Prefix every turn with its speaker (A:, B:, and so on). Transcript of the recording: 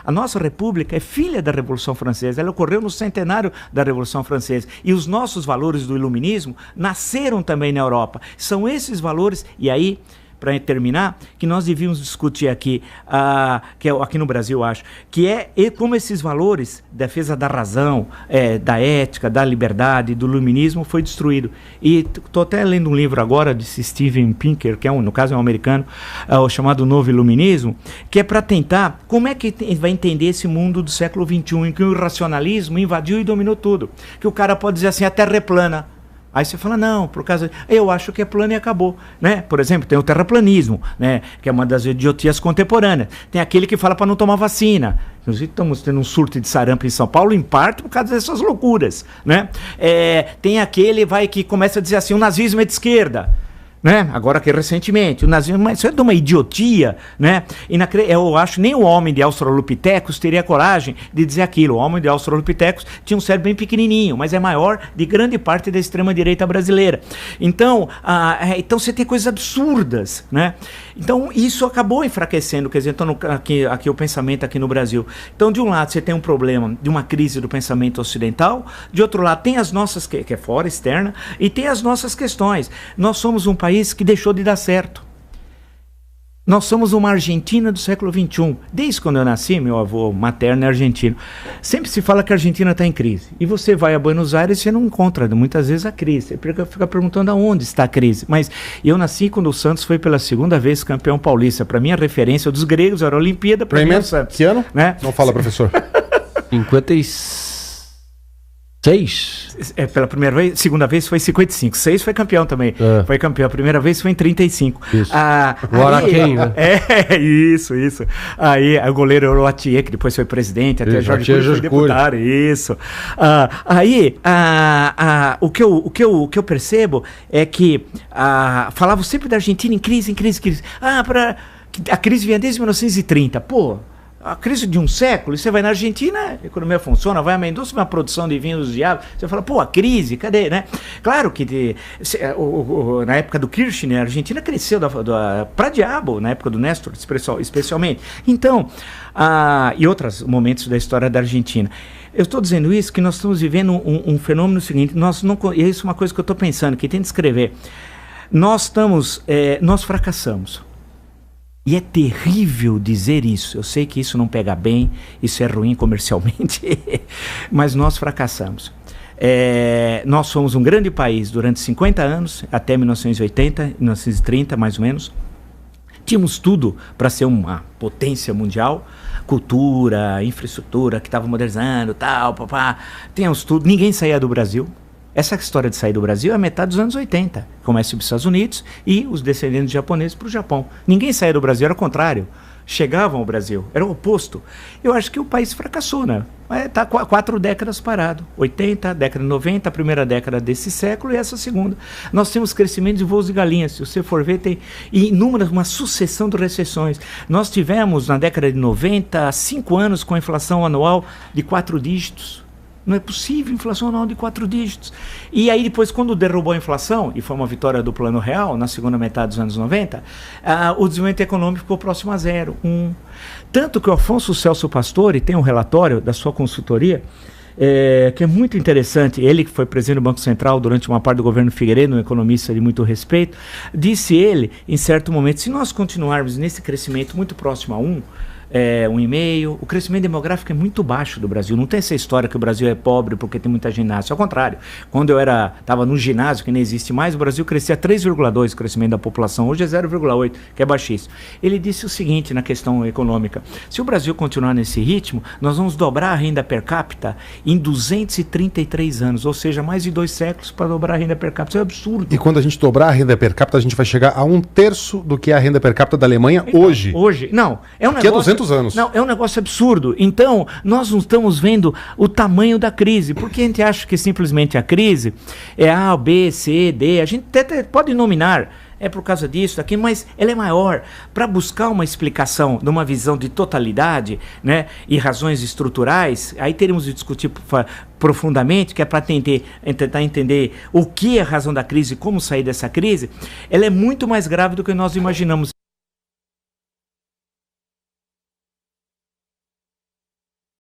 A: A nossa república é filha da Revolução Francesa, ela ocorreu no centenário da Revolução Francesa. E os nossos valores do iluminismo nasceram também na Europa. São esses valores, e aí, para terminar, que nós devíamos discutir aqui, que é aqui no Brasil, acho, que é como esses valores, defesa da razão, da ética, da liberdade, do iluminismo, foi destruído. E estou até lendo um livro agora de Steven Pinker, que no caso é um americano, chamado Novo Iluminismo, que é para tentar, como é que vai entender esse mundo do século XXI, em que o racionalismo invadiu e dominou tudo. Que o cara pode dizer assim, a Terra é plana. Aí você fala, não, por causa... Eu acho que é plano e acabou, né? Por exemplo, tem o terraplanismo, né? Que é uma das idiotias contemporâneas. Tem aquele que fala para não tomar vacina. Inclusive, estamos tendo um surto de sarampo em São Paulo, em parte por causa dessas loucuras, né? Tem aquele que começa a dizer assim, o nazismo é de esquerda. Né? Agora que recentemente, o nazismo, mas isso é de uma idiotia, né? Eu acho que nem o homem de Australopithecus teria coragem de dizer aquilo. O homem de Australopithecus tinha um cérebro bem pequenininho, mas é maior de grande parte da extrema-direita brasileira. Então você tem coisas absurdas, né? Então isso acabou enfraquecendo, quer dizer, então, aqui o pensamento aqui no Brasil. Então, de um lado, você tem um problema de uma crise do pensamento ocidental, de outro lado, tem as nossas, que é fora, externa, e tem as nossas questões. Nós somos um país que deixou de dar certo. Nós somos uma Argentina do século XXI. Desde quando eu nasci, meu avô materno é argentino. Sempre se fala que a Argentina está em crise. E você vai a Buenos Aires e você não encontra muitas vezes a crise. Você fica perguntando aonde está a crise. Mas eu nasci quando o Santos foi pela segunda vez campeão paulista. Para mim, a referência dos gregos era a Olimpíada. Para mim, é o Santos.
B: Que ano?
A: Né?
B: Não fala, professor.
C: 56.
A: Pela primeira vez, segunda vez foi 55. 6 foi campeão também. Foi campeão. A primeira vez foi em 35.
C: Isso. O Araquém, né?
A: Isso. Aí o goleiro era o Atier, que depois foi presidente, até Jorge Cury foi deputado. Isso. O que eu percebo é que falavam sempre da Argentina em crise. A crise vinha desde 1930. Pô, a crise de um século, e você vai na Argentina, a economia funciona, vai a uma indústria, uma produção de vinhos do diabo, você fala, pô, a crise, cadê, né? Claro que na época do Kirchner, a Argentina cresceu para diabo, na época do Néstor, especialmente. Então, e outros momentos da história da Argentina. Eu estou dizendo isso que nós estamos vivendo um fenômeno seguinte, e isso é uma coisa que eu estou pensando, que tem de escrever. Nós fracassamos. E é terrível dizer isso. Eu sei que isso não pega bem, isso é ruim comercialmente, mas nós fracassamos. Nós fomos um grande país durante 50 anos, até 1980, 1930 mais ou menos. Tínhamos tudo para ser uma potência mundial, cultura, infraestrutura que estava modernizando, tal, papá. Tínhamos tudo, ninguém saía do Brasil. Essa história de sair do Brasil é a metade dos anos 80. Começa os Estados Unidos e os descendentes japoneses para o Japão. Ninguém saía do Brasil, era o contrário. Chegavam ao Brasil, era o oposto. Eu acho que o país fracassou, né? Está 4 décadas parado. 80, década de 90, a primeira década desse século e essa segunda. Nós temos crescimento de voos de galinhas. Se você for ver, tem uma sucessão de recessões. Nós tivemos, na década de 90, 5 anos com a inflação anual de 4 dígitos. Não é possível inflação anual de 4 dígitos. E aí depois, quando derrubou a inflação, e foi uma vitória do Plano Real, na segunda metade dos anos 90, o desenvolvimento econômico ficou próximo a 0, 1. Tanto que o Afonso Celso Pastore tem um relatório da sua consultoria, que é muito interessante. Ele, que foi presidente do Banco Central durante uma parte do governo Figueiredo, um economista de muito respeito, disse ele, em certo momento, se nós continuarmos nesse crescimento muito próximo a 1, 1,5. O crescimento demográfico é muito baixo do Brasil. Não tem essa história que o Brasil é pobre porque tem muita ginásio. Ao contrário, quando eu estava no ginásio, que nem existe mais, o Brasil crescia 3,2% o crescimento da população. Hoje é 0,8%, que é baixíssimo. Ele disse o seguinte na questão econômica: se o Brasil continuar nesse ritmo, nós vamos dobrar a renda per capita em 233 anos, ou seja, mais de 2 séculos para dobrar a renda per capita. Isso é absurdo.
B: E quando a gente dobrar a renda per capita, a gente vai chegar a 1/3 do que é a renda per capita da Alemanha hoje.
A: Não, é um negócio...
B: Que é 200 anos.
A: Não, é um negócio absurdo. Então, nós não estamos vendo o tamanho da crise, porque a gente acha que simplesmente a crise é A, B, C, D, a gente até pode nominar, é por causa disso, daquilo, mas ela é maior. Para buscar uma explicação de uma visão de totalidade, né, e razões estruturais, aí teremos de discutir profundamente, que é para tentar entender o que é a razão da crise e como sair dessa crise. Ela é muito mais grave do que nós imaginamos.